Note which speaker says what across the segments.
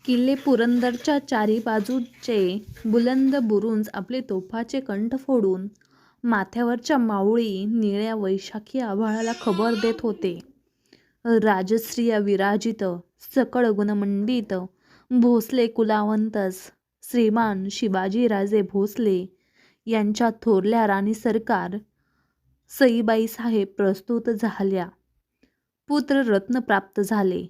Speaker 1: किल्ले पुरंदरच्या चारी बाजूचे बुलंद बुरुज आपले तोफाचे कंठ फोडून माथ्यावरच्या मावळी निळ्या वैशाखी आभाळाला खबर देत होते. राजश्रिय विराजित सकळ गुणमंडित भोसले कुलावंतस श्रीमान शिवाजीराजे भोसले यांच्या थोरल्या राणी सरकार सईबाई साहेब प्रस्तुत झाल्या. पुत्ररत्न प्राप्त झाले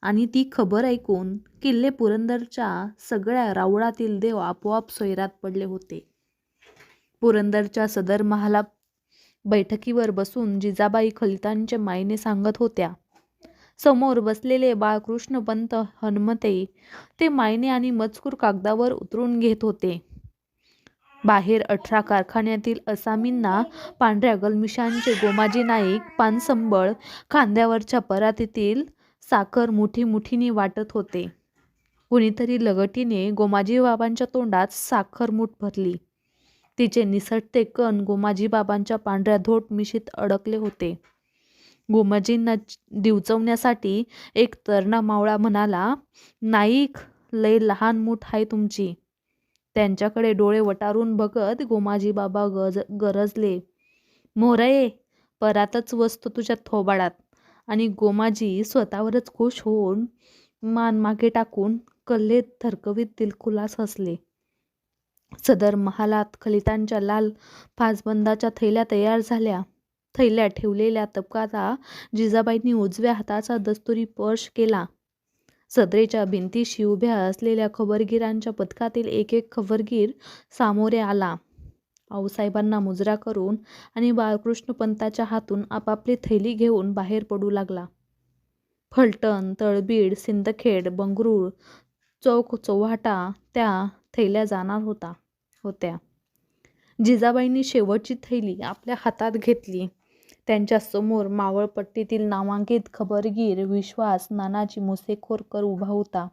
Speaker 1: आणि ती खबर ऐकून किल्ले पुरंदरच्या सगळ्या राऊळातील देव आपोआप सोयरात पडले होते. पुरंदरच्या सदर महाला बैठकीवर बसून जिजाबाई खलितांचे मायने सांगत होत्या. समोर बसलेले बाळकृष्णपंत हनुमते ते मायने आणि मजकूर कागदावर उतरून घेत होते. बाहेर 18 कारखान्यातील असामींना पांढऱ्या गलमिशांचे गोमाजी नाईक पानसंबळ खांद्यावरच्या परातीतील साखर मुठीमुठीने वाटत होते. कुणीतरी लगटीने गोमाजीबाबांच्या तोंडात साखर मूठ भरली. तिचे निसटते कण गोमाजीबाबांच्या पांढऱ्या धोट मिशीत अडकले होते. गोमाजींना डिवचवण्यासाठी एक तरणा मावळा म्हणाला, नाईक, लय लहान मूठ आहे तुमची. त्यांच्याकडे डोळे वटारून बघत गोमाजीबाबा गरजले, मोरये, परातच वस्तू तुझ्या थोबाडात. आणि गोमाजी स्वतःवरच खुश होऊन मान मागे टाकून कल्ले थरकवीत दिलखुलास हसले. सदर महालात खलितांच्या लाल फासबंदाच्या थैल्या तयार झाल्या. थैल्या ठेवलेल्या तबकाचा जिजाबाईंनी उजव्या हाताचा दस्तुरी स्पर्श केला. सदरेच्या भिंतीशी उभ्या असलेल्या खबरगीरांच्या पथकातील एक एक खबरगीर सामोरे आला. आऊसाहेबांना मुजरा करून आणि बाळकृष्णपंताच्या हातून आपापली थैली घेऊन बाहेर पडू लागला. फलटण, तळबीड, सिंदखेड, बंगरूळ, चौक चौहाटा त्या थैल्या जाणार होत्या. जिजाबाईंनी शेवटची थैली आपल्या हातात घेतली. त्यांच्या समोर मावळपट्टीतील नामांकित खबरगीर विश्वास नानाजी मुसेखोरकर उभा होता.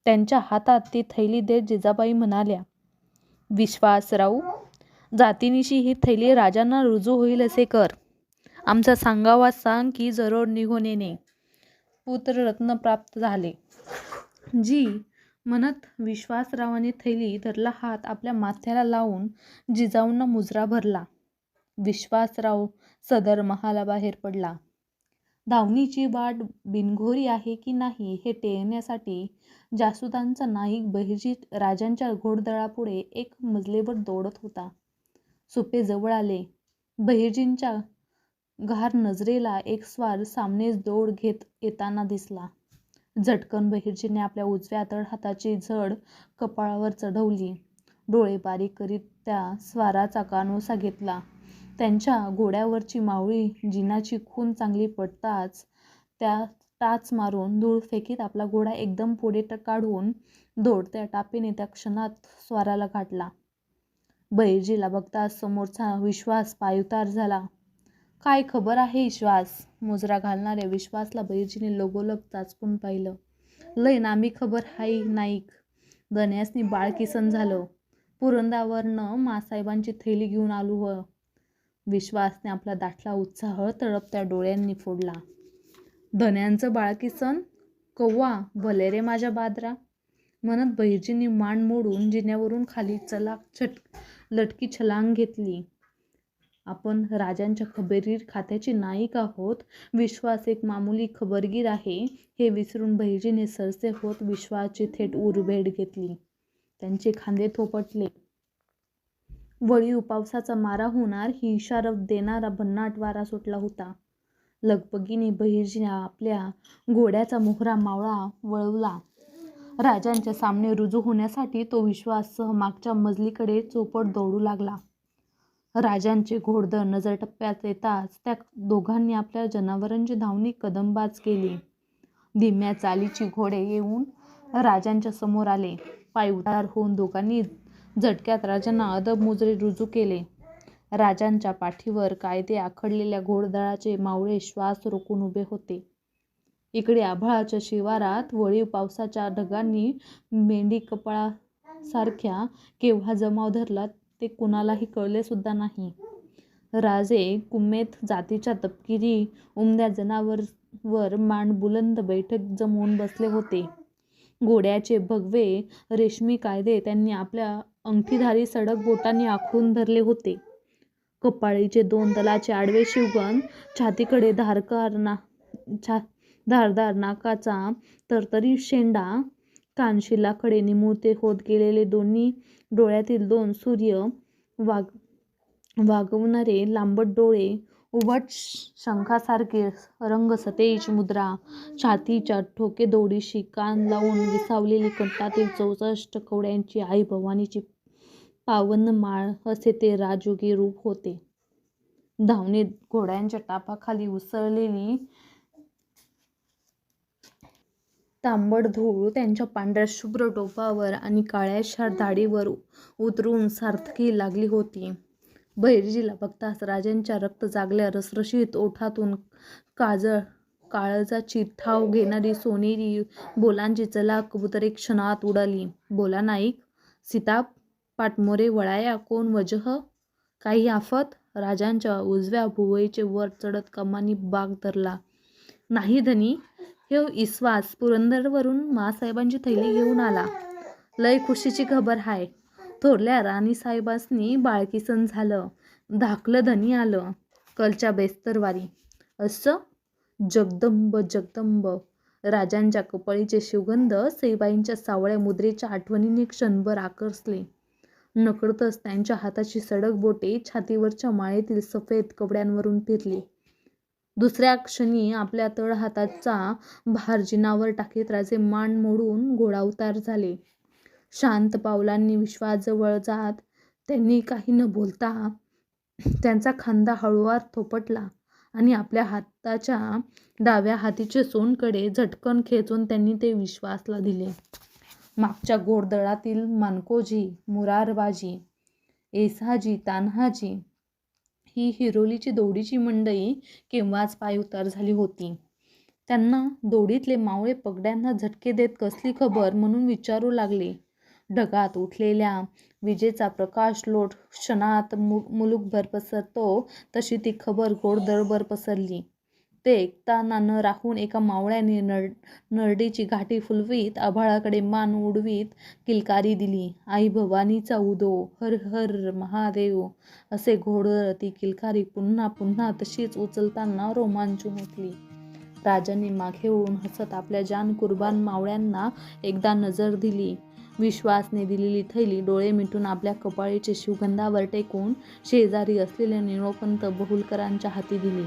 Speaker 1: त्यांच्या हातात ती थैली देत जिजाबाई म्हणाल्या, विश्वासराव, जातीनिशी ही थैली राजांना रुजू होईल असे कर. आमचा सांगावा सांग की जरूर निघून येणे. पुत्ररत्न प्राप्त झाले. जी म्हणत विश्वासरावाने थैली धरला हात आपल्या माथ्याला लावून जिजाऊंना मुजरा भरला. विश्वासराव सदर महालाबाहेर पडला. धावणीची वाट बिनघोरी आहे की नाही हे टेण्यासाठी जासुदांचा नाईक बहिर्जी राजांच्या घोडदळापुढे एक मजलेवर दौडत होता. सुपे जवळ आले. बहिर्जींच्या घार नजरेला एक स्वार सामनेच दौड घेत येताना दिसला. झटकन बहिर्जीने आपल्या उजव्या तळहाताची झड कपाळावर चढवली. डोळे बारीक करीत त्या स्वाराचा कानोसा घेतला. त्यांच्या घोड्यावरची मावळी जिनाची खून चांगली पडताच त्या टाच मारून धूळ फेकीत आपला घोडा एकदम पुढे काढून दौडत्या टापेने त्या क्षणात स्वाराला गाठला. बहिर्जीला बघताच समोरचा विश्वास पायउतार झाला. काय खबर आहे विश्वास? मुजरा घालणाऱ्या विश्वासला बहिर्जीने लगोलग चाचपून पाहिलं. लय नामी खबर हाय नाईक. दण्यासनी बाळकिसन झालं. पुरंदावरनं मासाहेबांची थैली घेऊन आलो ह. विश्वासने आपला दाटला उत्साह तळपत्या डोळ्यांनी फोडला. धन्यांचं बाळकिसन? कव्वा? भले रे माझ्या बादरा. म्हणत बहिर्जींनी मान मोडून जिन्यावरून खाली लटकी छलांग घेतली. आपण राजांच्या खबरगीर खात्याचे नाईक आहोत. विश्वास एक मामुली खबरगीर आहे हे विसरून बहिर्जीने सरसे होत विश्वासची थेट उरभेट घेतली. त्यांचे खांदे थोपटले. वळीव पावसाचा मारा होणार ही इशारा देणारा भन्नाट वारा सुटला होता. लगबगीने बहिर्जीने आपल्या घोड्याचा मोहरा मावळा वळवला. राजांच्या सामने रुजू होण्यासाठी तो विश्वाससह मागच्या मजलीकडे चौपट दौडू लागला. राजांचे घोडदळ नजरटप्प्यात येताच त्या दोघांनी आपल्या जनावरांची धावणी कदमबाज केली. धीम्या चालीची घोडे येऊन राजांच्या समोर आले. पायउतार होऊन दोघांनी झटक्यात राजांना अदब मुजरे रुजू केले. राजांच्या पाठीवर कायदे आखडलेल्या घोडदळाचे मावळे श्वास रोखून उभे होते. इकडे आभाळाच्या शिवारात वळीव पावसाच्या ढगांनी मेंढी कपाळासारख्या केव्हा जमाव धरला ते कुणालाही कळले सुद्धा नाही. राजे कुमेत जातीच्या तपकिरी उमद्या जनावरांवर मान बुलंद बैठक जमवून बसले होते. घोड्याचे भगवे रेशमी कायदे त्यांनी आपल्या अंगठीधारी सडक बोटांनी आखून धरले होते. कपाळीचे 2 तलाचे आडवे शिवगण, छातीकडे धारदार नाकाचा तरतरी शेंडा, कानशिलाकडे निमुळते होत गेलेले दोन्ही डोळ्यातील 2 सूर्य वागवणारे लांबट डोळे, उभट शंखासारखे रंग, सतेज मुद्रा, छातीच्या ठोकेदोडीशी कान लावून विसावलेली कंठातील 64 कवड्यांची आई भवानीची पावन माळ असे ते राजयोगी रूप होते. धावणीत घोड्यांच्या टापाखाली उसळलेली तांबड धूळ त्यांच्या पांढऱ्या शुभ्र टोपावर आणि काळ्याशार दाढीवर उतरून सार्थकी लागली होती. बहिर्जीला बघताच राजांच्या रक्त जागल्या रसरशीत ओठातून काळजाची ठाव घेणारी सोनेरी बोलांची चलाक कबुतरे क्षणात उडाली. बोला नाईक. सीताप पाठमोरे वळाया. कोण वजह? काही आफत? राजांच्या उजव्या भुवईचे वर चढत कमानी बाग धरला. नाही धनी, ह्यो इस्वास पुरंदरवरून माँसाहेबांची थैली घेऊन आला. लय खुशीची खबर हाय. थोरल्या राणीसाहेबांसनी बाळकिसन झालं. धाकलं धनी आलं. कलच्या बेस्तरवारी. असं? जगदंब जगदंब. राजांच्या कपाळीचे शिवगंध सईबाईंच्या सावळ्या मुद्रेच्या आठवणीने क्षणभर आकसले. नकळतच त्यांच्या हाताची सडक बोटे छातीवरच्या माळेतील सफेद कपड्यांवरून फिरली. दुसऱ्या क्षणी आपल्या तळहाताचा भार जिनावर टाकीत राजे मान मोडून घोडाउतार झाले. शांत पावलांनी विश्वाजवळ जात त्यांनी काही न बोलता त्यांचा खांदा हळूवार थोपटला आणि आपल्या हाताच्या डाव्या हातीचे सोंडकडे झटकन खेचून त्यांनी ते विश्वासला दिले. मागच्या घोडदळातील मानकोजी, मुरारबाजी, येसाजी, तान्हाजी ही हिरोलीची दौडीची मंडळी केव्हाच पायउतार झाली होती. त्यांना दौडीतले मावळे पगड्यांना झटके देत कसली खबर म्हणून विचारू लागले. ढगात उठलेल्या विजेचा प्रकाश लोट क्षणात मुलूकभर पसरतो तशी ती खबर घोडदळभर पसरली. ते ऐकताना न राहून एका मावळ्याने नरडीची घाटी फुलवीत आभाळाकडे मान उडवीत किलकारी दिली. आई भवानीचा उदो, हर हर महादेव असे घोडदळ ती किलकारी पुन्हा पुन्हा तशीच उचलताना रोमांचून उठली. राजांनी मागे वळून हसत आपल्या जान कुर्बान मावळ्यांना एकदा नजर दिली. विश्वासने दिलेली थैली डोळे मिटून आपल्या कपाळीचे शिवगंधावर टेकून शेजारी असलेल्या निळोपंत बहुलकरांच्या हाती दिली.